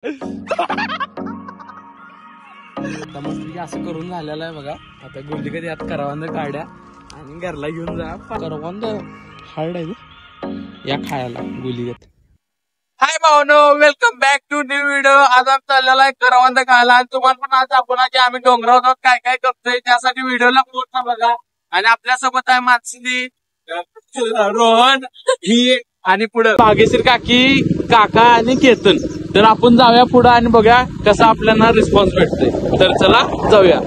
आता मस्त असं करून झालेलं आहे बघा. आता गुल्ली कधी यात करवंद काढ्या आणि घरला घेऊन जा. करवंद हार्ड आहे या खायला गुलीगत. हाय भावनो, welcome back to new video. आज आम्ही चाललेला आहे करवंद खायला आणि तुम्हाला पण आज दाखवणार की आम्ही डोंगरावर काय काय करतोय. त्यासाठी व्हिडिओला पूर्ण बघा. आणि आपल्यासोबत आहे मानसी, रोहन ही आणि पुढे भाग्यश्री काकी, काका आणि केतन. तर आपण जाऊया पुढे आणि बघा कसा आपल्याला रिस्पॉन्स भेटतोय. तर चला जाऊया.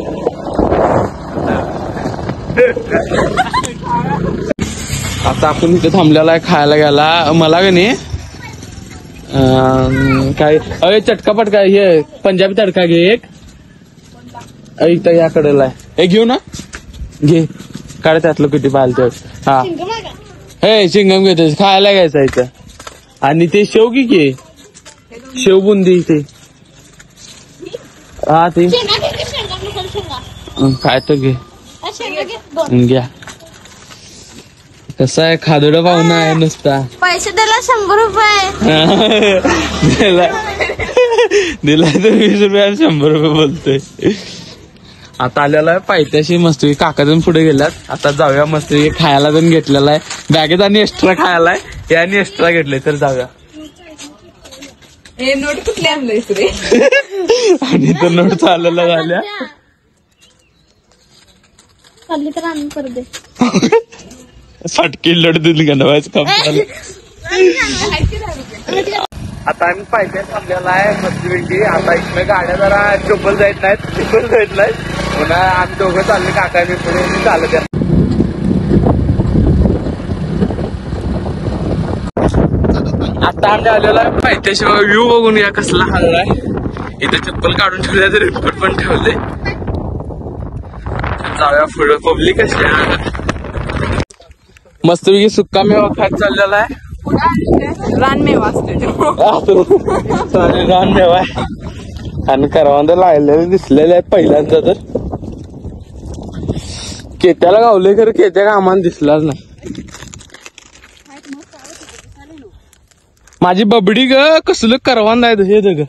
आता आपण इथे थांबलेला आहे खायला गेला. मला का नाही काय अरे चटका पटका हे पंजाबी तडका घे एक. इथं याकडेला आहे हे घेऊ ना. घे काढ त्यातलं किती पाहिलं तर. हा हे चिंगम घेतो खायला घ्यायचं इथं. आणि ते शेव की शेव बुंदी ते हा ते काय तर घे घ्या. कसं आहे खादोडा पाहुणा आहे नुसता. पैसे दिला 100 रुपये दिला तर 20 रुपये 100 रुपये बोलतोय. आता आलेला आहे पायथ्याशी मस्त काकाजून पुढे गेल्यात. आता जाऊया मस्त खायला पण घेतलेला आहे बॅगेत आणि एक्स्ट्रा खायला आहे हे आणि एक्स्ट्रा घेतले. तर जाऊया. नोट कुठले आणलंयस रे. आणि तर नोट चाललेला झाल्या चालली तर आणून कर दे. फटकी लढ दिली का नवायचं काम झालं. आता आम्ही पायथ्यात थांबलेला आहे मस्तपैकी. आता इथनं गाड्या जरा चोपल जायत नाहीत चोपल जायत नाहीत. पुन्हा आम्ही दोघं चालले काका मी पुढे चालत. आता आम्ही आलेला आहे पायथ्याशिवाय व्ह्यू बघून या कसला हल्लाय. इथे चप्पल काढून ठेवले तर रिपोर्ट पण ठेवले. जाऊया पुढे पब्लिक कशी मस्तपैकी सुक्का मेवा खात चाललेला आहे. रानमेवा असतो रानमेवा आहे आणि करवंद लागलेले दिसलेले आहेत पहिल्यांदा. तर केत्याला गावले खरं केत्या का आम्हाला दिसलाच नाही. माझी बबडी ग कसलं करवंद आहे हे ग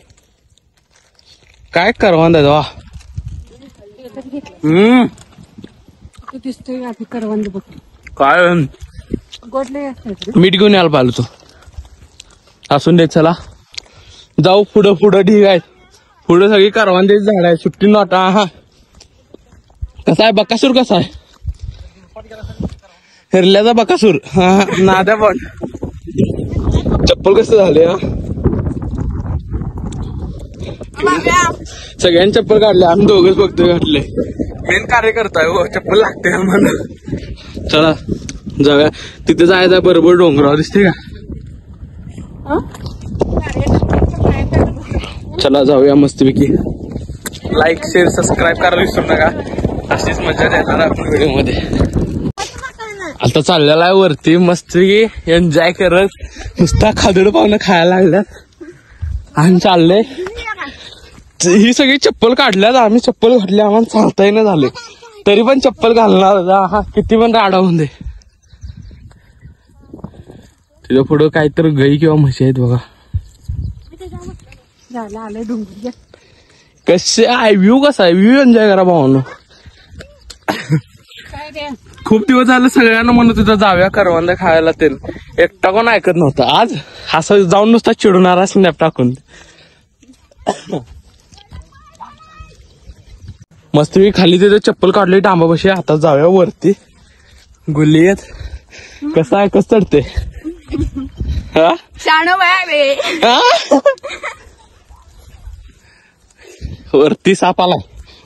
काय करवंद आहे वा. दिसतोय करवंद बघ काय मीठ घेऊन यायला पाहिलं तू. असून दे चला जाऊ पुढं पुढं ठीक आहे. पुढं सगळी करवंदीची झाड आहे सुट्टी नोटा. हा कसा आहे बकासूर कसा आहे हिरल्याचा बकासूर. हा नाद्या पण चप्पल कसं झाले. सगळ्यांनी चप्पल काढले आम्ही दोघच बघतोय घातले. मेन कार्य करताय हो चप्पल लागते का मला. चला जाऊया तिथे जायचं बरोबर डोंगरावर दिसते का. चला जाऊया मस्तपैकी. लाईक शेअर सबस्क्राईब करायला विसरू नका. अशीच मजा देणार आपण व्हिडिओ मध्ये. आता चाललेला आहे वरती मस्तपैकी एन्जॉय करत नुसता खादड पाहुणं खायला लागल्यात आणि चाललंय. ही सगळी चप्पल काढल्यात आम्ही चप्पल घातली आम्हाला चालताही नाही झाले तरी पण चप्पल घालणार. हा किती पण राडा होऊन दे. तुझ्या पुढं काहीतरी गाई किंवा म्हशी आहेत बघा. कसे आहे व्ह्यू कसा आहे व्ह्यू एन्जॉय करा भावानो. खूप दिवस झाले सगळ्यांना म्हणत होतं जाऊया करवंद खायला. ते एकटा कोण ऐकत नव्हता. आज असं जाऊन नुसता चिडणारा स्नॅप टाकून मस्त मी खाली तिथे चप्पल काढली डांबापाशी. आता जाऊया वरती गुल्ली येत कसं आहे कसं चढते. वरती साप आलाय.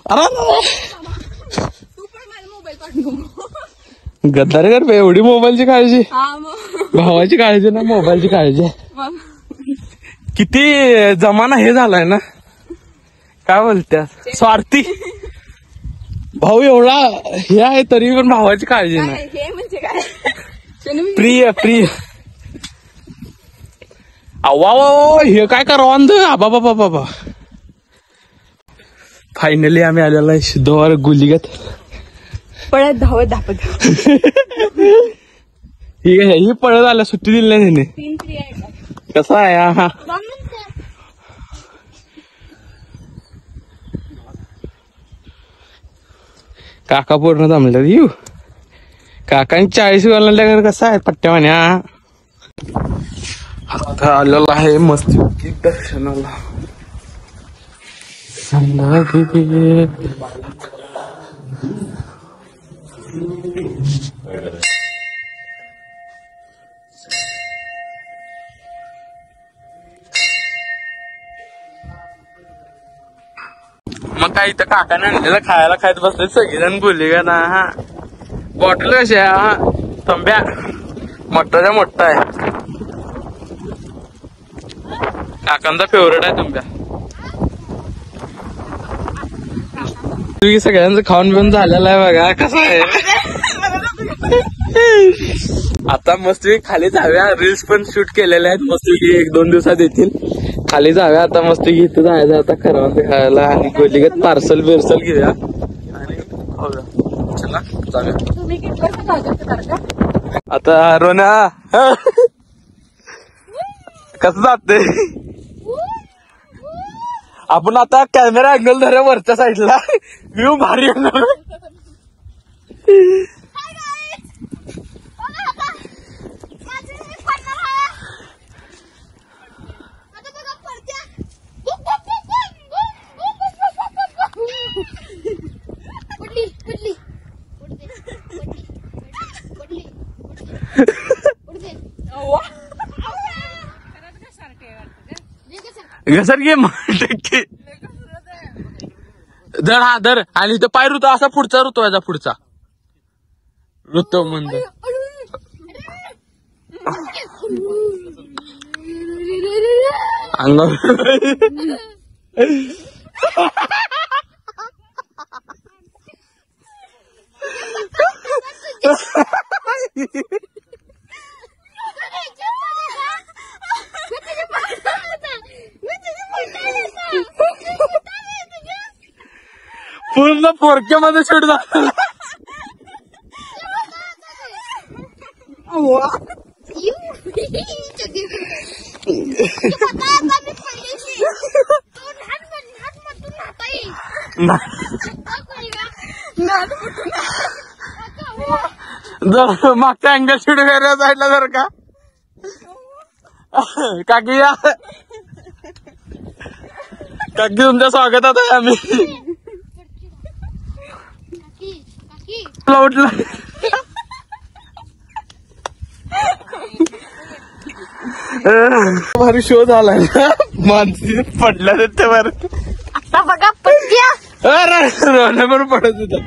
अरे गद्दार कर एवढी मोबाईलची काळजी. भावाची काळजी ना मोबाईलची काळजी. किती जमाना हे झालाय ना काय बोलत्या स्वार्थी. भाऊ एवढा हे आहे तरी पण भावाची काळजी नाही. प्रिय प्रिय अवा हे काय करवंद आबा बाबा बाबा. फायनली आम्ही आलेला आहे सिद्धवार गुलीगत. पळत धावत धापत ही पळत आल्या सुट्टी दिली नाही त्याने. कसा आहे हा काका पूर्ण जमले येऊ काकांनी 40 वाजल्यावर कसा आहे पट्ट्या म्हण्या. आता आलेला आहे मस्त दर्शनाला. मग काय इथं काकाने आणलेलं खायला खायत बसले सगळेजण बोलले का ना. हा बॉटल कशी आहे हा तंब्या मोठाच्या मोठा आहे. काकांचा फेवरेट आहे तंब्या. सगळ्यांचं खाऊन पिऊन झालेलं आहे बघा कसं आहे. आता मस्त खाली जाऊया. रील्स पण शूट केलेले आहेत मस्त 1-2 दिवसात येतील. खाली जाऊया आता मस्त इथं जायचं आता करवंद खायला आणि गोलीगत पार्सल बिर्सल घेऊया आणि खाऊया. चला जाऊया आता. रोना कसं जाते आपण आता. कॅमेरा अँगल धरूया वरच्या साईडला. व्ह्यू भारी येणार. घसर घे टक्के धर. हा धर आणि इथं पाय ऋतू असा पुढचा ऋतू याचा पुढचा ऋतू म्हणजे अंगावर पूर्ण पोरक्यामध्ये शूट झाला. मागचा अँगल शूट करायला साईडला जर का काकी या काकी तुमच्या स्वागतात आहे आम्ही. उठला भारी शो झालाय ना. माणसी पडल्या त्यावर आता बघा पट्ट्या रोण्यावर पडत होता.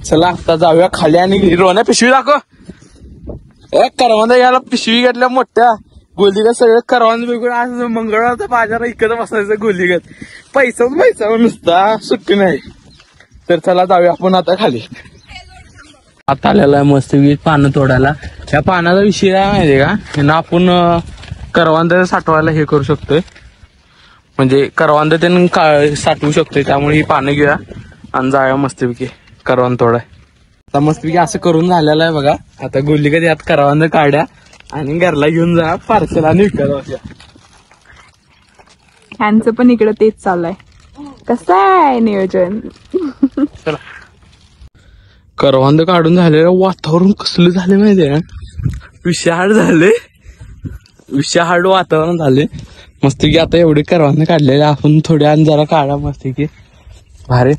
चला आता जाऊया खाली आणि रोण्या पिशवी दाखव. करवंद याला पिशवी घेतल्या मोठ्या गोलीगत सगळं करवंद बिगून. आज मंगळवारचा बाजार इकडं बसायचं गोलीगत. पैसा नुसता सुट्टी नाही. तर चला जाऊया आपण आता खाली. आता आलेला आहे मस्त पानं तोडायला. या पानाचा विषय काय माहितीये का ना. आपण करवंद साठवायला हे करू शकतोय म्हणजे करवंद त्यानं साठवू शकतोय. त्यामुळे ही पानं घेऊया आणि जाऊया मस्तपैकी करवंद तोडाय. आता मस्तपैकी असं करून झालेलं आहे बघा. आता गोलीगत यात करवंद काढ्या आणि घरला घेऊन जा पार्सल आणि विकायला. ह्यांचं पण इकडे तेच चाललंय. कसं आहे नियोजन. चला करवंद काढून झालेलं वातावरण कसलं झाले माहितीये. विषाहाड झाले. विषाहाड वातावरण झाले मस्तपैकी. आता एवढे करवंद काढलेले आपण थोड्या आणि जरा काढा मस्तपैकी भारी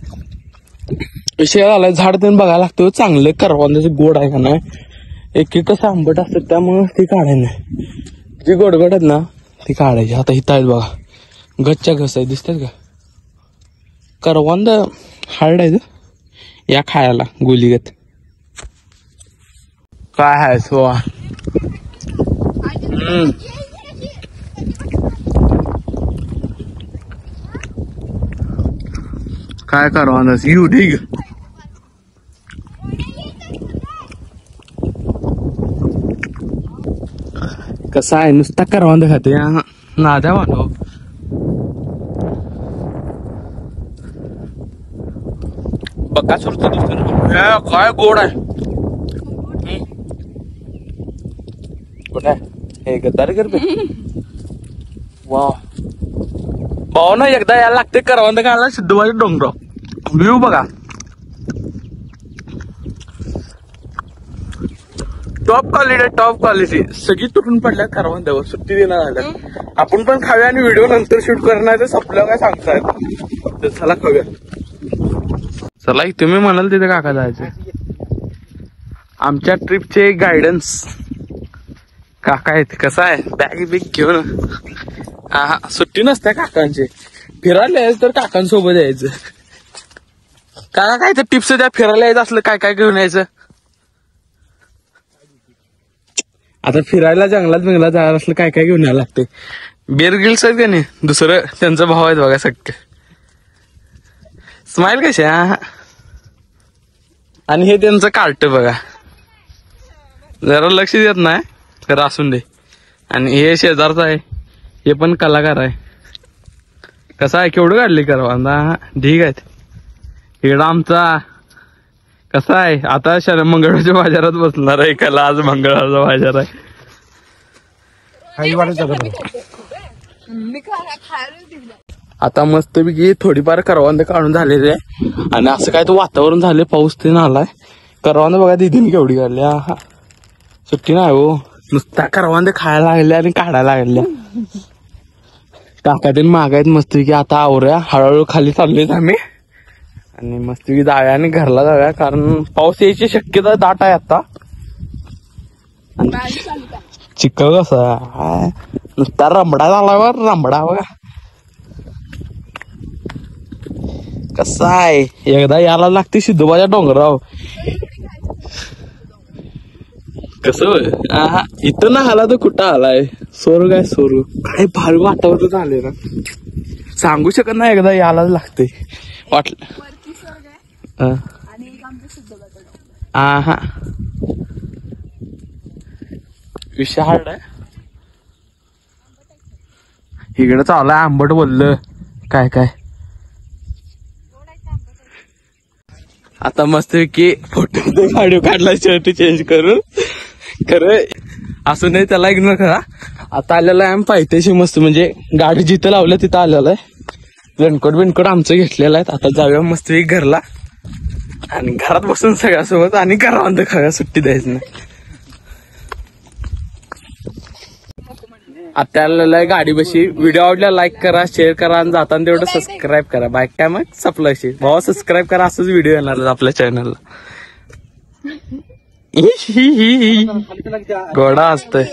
विषय झालाय. झाड त्यांनी बघायला लागतं चांगलं. करवंदाचं गोड आहे का नाही. एक कसं आंबट असतं त्यामुळे ती काढायला नाही. जी गोडगोड आहेत ना ती काढायची. आता इथं आहेत बघा गच्च्या घस आहे दिसतात का. करवंद हार्ड आहे या खायला गोलीगत. काय आहे सोवा. काय करवंद यू ढीग. कसा आहे नुसता करवंद खाते नाद्या वाटो. बघा सुरत काय गोड आहे. गोड आहे. हे गद्दारी करते वा भाऊ ना एकदा यायला लागते करवंद खायला सिद्धबाजी डोंगराव व्ह्यू बघा टॉप क्वालिटी सगळी तुटून पडल्या करवंदावर सुट्टी देणार झाल्या आपण पण खाऊया आणि व्हिडिओ नंतर शूट करणार ते संपलं काय सांगतायत तर चला खाऊया चला तुम्ही म्हणाल तिथे काका जायचे आमच्या ट्रिपचे गायडन्स काका आहेत कसं आहे बॅग बिग घेऊन हा सुट्टी नसते काकांची फिरायला यायचं तर काकांसोबत यायचं काका काय तर टिप्स द्या फिरायला यायचं असलं काय काय घेऊन यायचं आता फिरायला जंगलात जायला असलं काय काय घेऊन यायला लागते बेअर ग्रिल्स आहेत का नाही दुसरं त्यांचा भाव आहेत बघा सगळं स्माइल कशी हा आणि हे त्यांचं कार्ट बघा जरा लक्ष देत नाही तर असून दे आणि हे शेजारचं आहे हे पण कलाकार आहे कसं आहे केवढं काढली करवांदा ढीक आहेत इकडं आमचा कसा आहे आता मंगळवारच्या बाजारात बसणार आहे कला आज मंगळवारचा बाजार आहे आता मस्तपैकी थोडीफार करवंद काढून झालेली आहे आणि असं काय तर वातावरण झाले पाऊस ते आलाय करवंद बघा दिदीने केवढी काढली हा सुट्टी नाही हो नुसता करवंद खायला लागल्या आणि काढायला लागल्या काकातीन मागायत मस्तपैकी आता आवरूया हळूहळू खाली चाललोय आम्ही आणि मस्तपैकी जाऊया आणि घरला जाऊया कारण पाऊस यायची शक्यता दाट आहे आता चिखल कसा नुसता रंबडा झाला रंबडा बघा कसा आहे एकदा यायला लागते सिद्धोबाच्या डोंगराव कसं इथं ना आला तर कुठं आलाय सोरू काय सोरू काय भारी वातावरण झाले ना सांगू शकत नाही एकदा यायलाच लागते वाटलं हा विषय हार्ड आहे इकडे चाललाय आंबट बोललं काय काय आता मस्त की फोटो व्हिडिओ काढला शर्ट चेंज करून खरं असं नाही त्याला इग्नोर करा आता आलेला आहे पायथ्याशी मस्त म्हणजे गाडी जिथं लावलं तिथं आलेलं आहे रेनकोट आमचं घेतलेलं आहे आता जाऊया मस्त घरला आणि घरात बसून सगळ्यासोबत आणि करवंद खाव्या सुट्टी द्यायची नाही आता आलेला आहे गाडी बशी व्हिडिओ आवडला लाईक करा शेअर करा आणि जाताना तेवढं सबस्क्राईब करा बाईक काय मग सपलाशी भावा सबस्क्राईब करा असंच व्हिडिओ येणार आपल्या चॅनलला घोडा असतोय